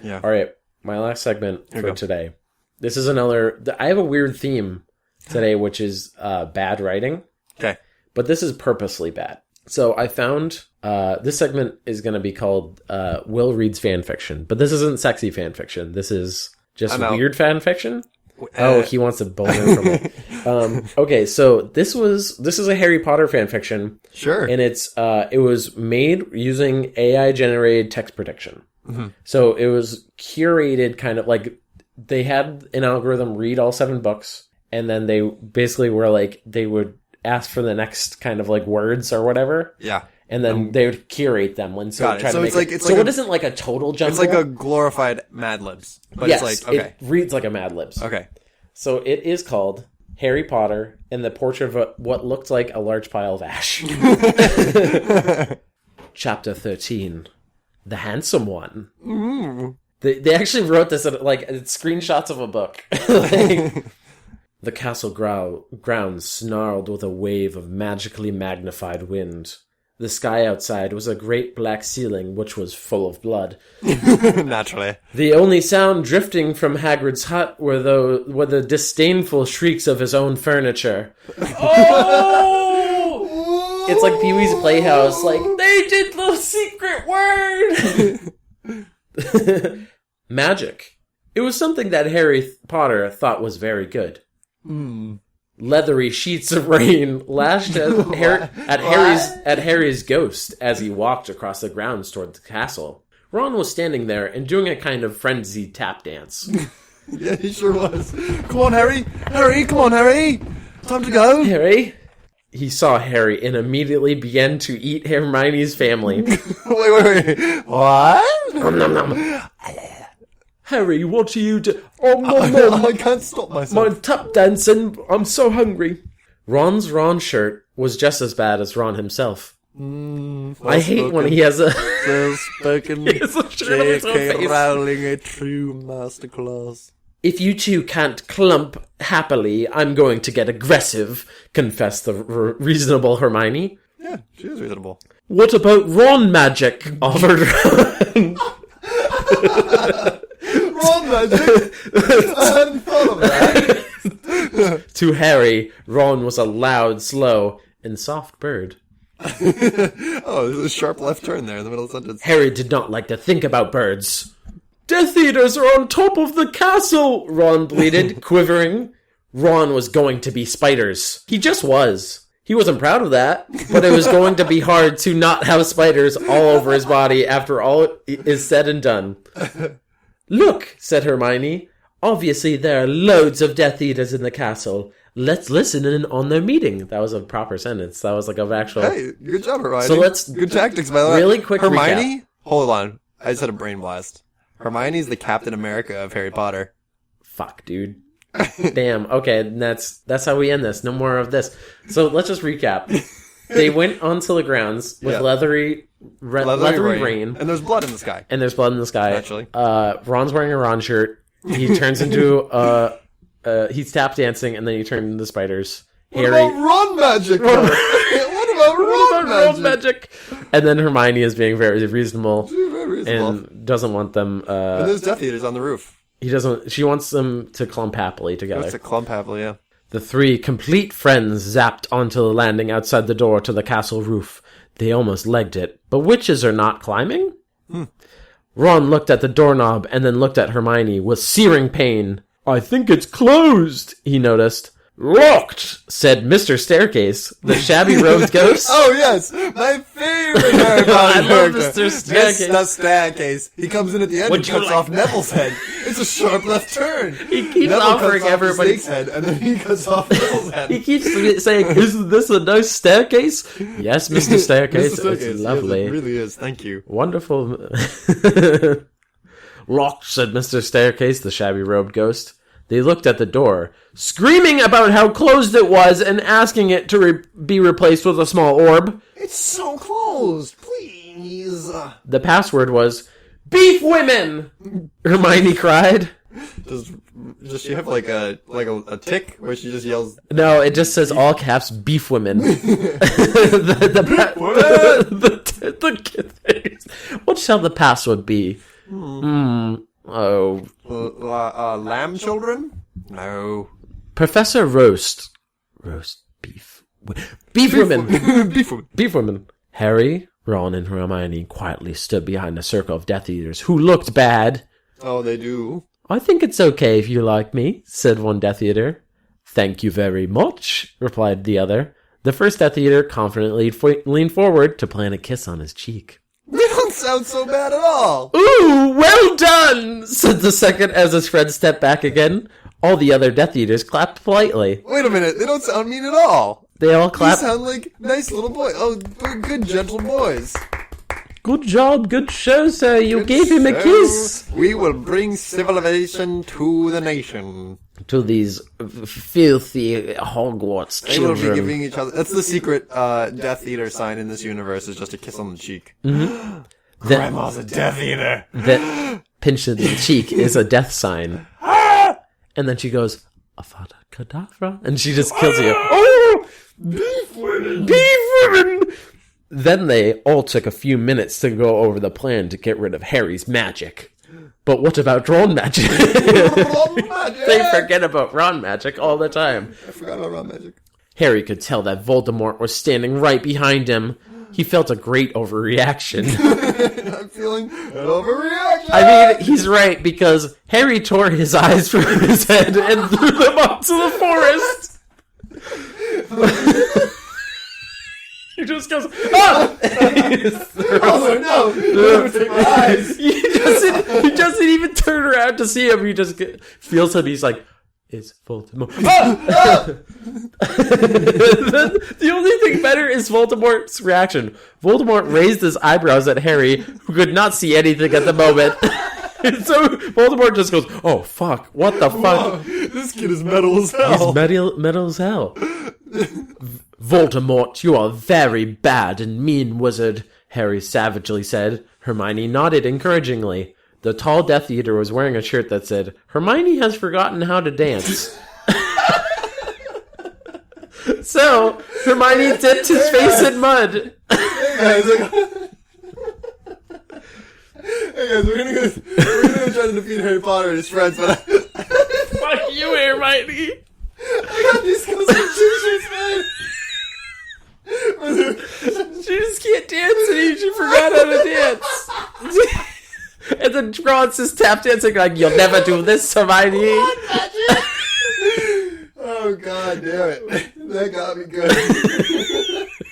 Yeah. All right, my last segment for today. This is another... I have a weird theme today, which is bad writing. Okay. But this is purposely bad. So I found... this segment is going to be called Will Reads Fan Fiction. But this isn't sexy fan fiction. This is just weird fan fiction. He wants a boner from it. Okay, so this is a Harry Potter fan fiction. Sure. And it was made using AI generated text prediction. Mm-hmm. So it was curated kind of like they had an algorithm read all 7 books, and then they basically were like they would ask for the next kind of like words or whatever. Yeah. And then they would curate them when so it isn't like a total jumble. It's like a glorified Mad Libs. But yes, it's like okay. It reads like a Mad Libs. Okay. So it is called Harry Potter and the Portrait of what looked like a large pile of ash. Chapter 13. The Handsome One. Mm. They actually wrote this like screenshots of a book. Like, the castle grounds snarled with a wave of magically magnified wind. The sky outside was a great black ceiling which was full of blood. Naturally. The only sound drifting from Hagrid's hut were the disdainful shrieks of his own furniture. Oh! It's like Pee-wee's Playhouse, like, they did the secret word! Magic. It was something that Harry Potter thought was very good. Leathery sheets of rain lashed at Harry's ghost as he walked across the grounds toward the castle. Ron was standing there and doing a kind of frenzied tap dance. Yeah, he sure was. Come on, Harry! Harry, come on, Harry! Time to go! Harry? He saw Harry and immediately began to eat Hermione's family. Wait. What? Nom, nom, nom. Harry, what are you doing? I can't stop myself. My tap dancing. I'm so hungry. Ron's shirt was just as bad as Ron himself. I hate when he has a... Well-spoken J.K. Rowling, a true masterclass. If you two can't clump happily, I'm going to get aggressive, confessed the reasonable Hermione. Yeah, she is reasonable. What about Ron magic? Offered Ron. Ron magic? I hadn't thought of that. To Harry, Ron was a loud, slow, and soft bird. Oh, there's a sharp left turn there in the middle of the sentence. Harry did not like to think about birds. Death Eaters are on top of the castle, Ron bleated, quivering. Ron was going to be spiders. He just was. He wasn't proud of that, but it was going to be hard to not have spiders all over his body after all is said and done. Look, said Hermione. Obviously there are loads of Death Eaters in the castle. Let's listen in on their meeting. That was a proper sentence. That was like an actual... Hey, good job, Hermione. So let's... Good tactics, by the way. Really quick Hermione? recap. Hold on. I just had a brain blast. Hermione's the Captain America of Harry Potter. Fuck, dude. Damn. Okay, that's how we end this. No more of this. So let's just recap. They went onto the grounds with leathery rain. And there's blood in the sky. Naturally. Ron's wearing a Ron shirt. He turns into he's tap dancing, and then he turns into spiders. What about Ron magic? What about Ron magic? And then Hermione is being very reasonable. And doesn't want them... and there's Death Eaters on the roof. She wants them to clump happily together. Wants to clump happily, yeah. The 3 complete friends zapped onto the landing outside the door to the castle roof. They almost legged it. But witches are not climbing? Ron looked at the doorknob and then looked at Hermione with searing pain. I think it's closed, he noticed. Locked, said Mr. Staircase, the shabby-robed ghost. Oh, yes, my favorite Harry Potter I love character. Mr. Staircase. Mr. Staircase. He comes in at the end and cuts off Neville's head. It's a sharp left turn. He keeps offering everybody Snake's head, and then he cuts off Neville's head. He keeps saying, isn't this a nice staircase? Yes, Mr. Staircase. It's lovely. Yes, it really is. Thank you. Wonderful. Locked, said Mr. Staircase, the shabby-robed ghost. They looked at the door, screaming about how closed it was and asking it to be replaced with a small orb. It's so closed, please. The password was, Beef Women! Hermione cried. Does she have like a tick where she just yells? No, it just says all caps, Beef Women. What shall the password be? Oh, Lamb children? No. Professor Roast beef women. Beef woman. Beef women. Harry, Ron, and Hermione quietly stood behind a circle of Death Eaters who looked bad. Oh, they do. I think it's okay if you like me, said one Death Eater. Thank you very much, replied the other. The first Death Eater confidently leaned forward to plant a kiss on his cheek. They don't sound so bad at all. Ooh, well done, said the second as his friend stepped back again. All the other Death Eaters clapped politely. Wait a minute, they don't sound mean at all. They all They clapped. sound like nice little boys. Oh, good, gentle boys. Good job, good show, sir. You gave him a So, kiss. We will bring civilization to the nation. To these filthy Hogwarts They will be children. giving each other. That's the secret Death Eater sign in this universe, is just a kiss on the cheek. Mm-hmm. Grandma's a Death Eater. That pinch of the cheek is a death sign. And then she goes, Avada Kedavra, and she just kills you. Oh! Beef women. Beef women! Then they all took a few minutes to go over the plan to get rid of Harry's magic. But what about Ron magic? They forget about Ron magic all the time. I forgot about Ron magic. Harry could tell that Voldemort was standing right behind him. He felt a great overreaction. I'm feeling an overreaction. I mean, he's right, because Harry tore his eyes from his head and threw them onto the forest. He just goes, ah! Oh no! Take my eyes. He doesn't even turn around to see him. He just feels him. He's like, it's Voldemort. The only thing better is Voldemort's reaction. Voldemort raised his eyebrows at Harry, who could not see anything at the moment. And so Voldemort just goes, oh, fuck. What the fuck? This kid is metal as hell. He's metal as hell. Voldemort, you are very bad and mean wizard, Harry savagely said. Hermione nodded encouragingly. The tall Death Eater was wearing a shirt that said, Hermione has forgotten how to dance. So, Hermione dipped his face in mud. Hey guys, we're gonna go try to defeat Harry Potter and his friends, but Fuck you, Hermione. I got these skills from Choo-Choo's man. She just can't dance and she forgot how to dance. And then Ron's just tap dancing like, you'll never do this, Hermione. Oh god damn it. That got me good.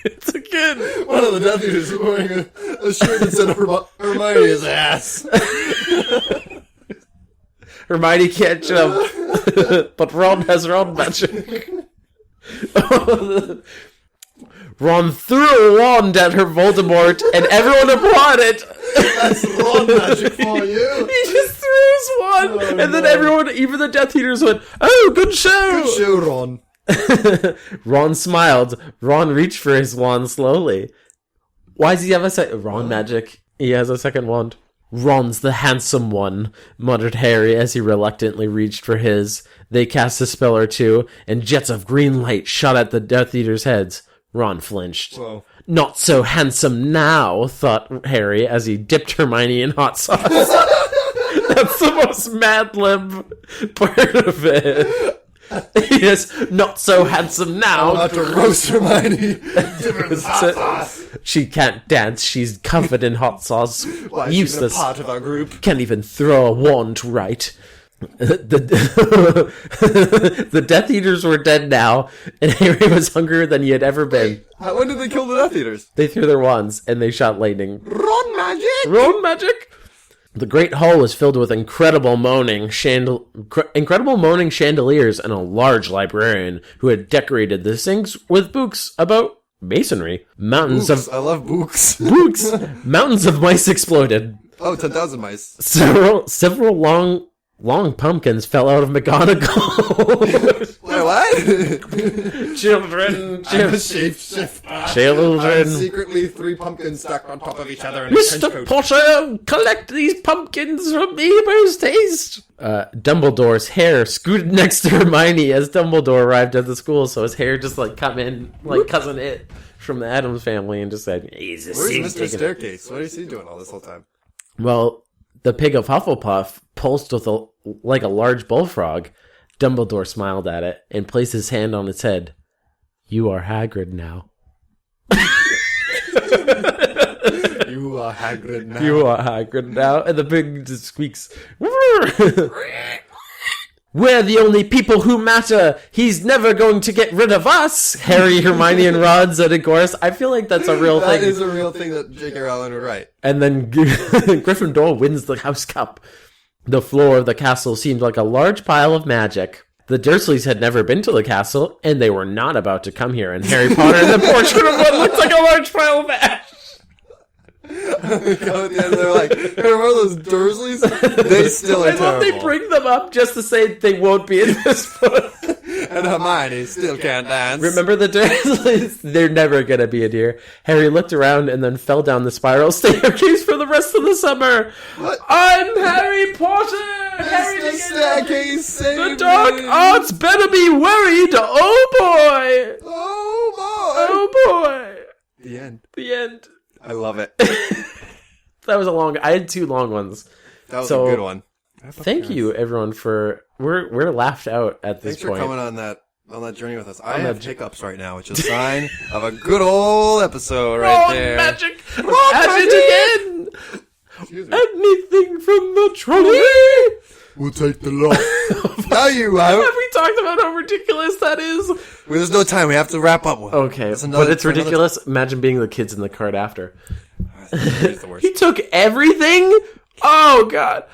It's a good. One of the Death Eaters was wearing a shirt that said Hermione's ass. Hermione can't jump. But Ron has Ron magic. Ron threw a wand at her Voldemort, and everyone applauded. That's Ron magic for you. He just threw his wand, and then everyone, even the Death Eaters, went, "Oh, good show!" Good show, Ron. Ron smiled. Ron reached for his wand slowly. Why does he have a second? Ron magic. He has a second wand. Ron's the handsome one, muttered Harry as he reluctantly reached for his. They cast a spell or two, and jets of green light shot at the Death Eaters' heads. Ron flinched. Whoa. Not so handsome now, thought Harry as he dipped Hermione in hot sauce. That's the most Mad Lib part of it. Yes, not so handsome now. I'll have to roast Hermione. She can't dance. She's covered in hot sauce. Why, Useless. she's a part of our group. Can't even throw a wand right. The Death Eaters were dead now, and Harry was hungrier than he had ever been. When did they kill the Death Eaters? They threw their wands, and they shot lightning. Ron magic? Ron magic? The great hall was filled with incredible moaning chandeliers and a large librarian who had decorated the sinks with books about masonry. Mountains Books. I love books. of books. Mountains of mice exploded. Oh, 10,000 mice. Several long pumpkins fell out of McGonagall. Wait, what? Children. I'm a shapeshifter. Children. I'm secretly 3 pumpkins stacked on top of each other in a trench Mr. coat. Potter, collect these pumpkins from Eber's taste. Dumbledore's hair scooted next to Hermione as Dumbledore arrived at the school, so his hair just come in like Cousin It from the Addams Family and just said, Where's Mr. Staircase? What is he doing all this whole time? Well, the pig of Hufflepuff pulsed like a large bullfrog. Dumbledore smiled at it and placed his hand on its head. You are Hagrid now. You are Hagrid now. You are Hagrid now. And the pig just squeaks. We're the only people who matter. He's never going to get rid of us. Harry, Hermione, and Ron said in chorus. I feel like that's a real thing. That is a real thing that J.K. Rowling would write. And then Gryffindor wins the house cup. The floor of the castle seemed like a large pile of magic. The Dursleys had never been to the castle, and they were not about to come here. And Harry Potter and the portrait of what looked like a large pile of ash. They're like, remember those Dursleys? They still are I love terrible. they bring them up just to say they won't be in this book. And Hermione still can't dance. Remember the Dursleys? They're never going to be in here. Harry looked around and then fell down the spiral staircase for the rest of the summer. What? I'm Harry Potter! Harry the staircase saved The dark me. arts better be worried! Oh boy! Oh Oh boy! boy! The end. The end. I love it. That was a long... I had 2 long ones. That was So, a good one. Thank you, everyone, for... We're laughed out at this Thanks for point. coming on that journey with us. I have hiccups right now, which is a sign of a good old episode right there. Magic! Oh, Magic again! Excuse me. Anything from the trolley? We'll take the law. Now you Have out. we talked about how ridiculous that is? There's no time. We have to wrap up. Okay, That's another- but it's for another- ridiculous. Imagine being the kids in the cart after. It's the worst. He took everything? Oh, God.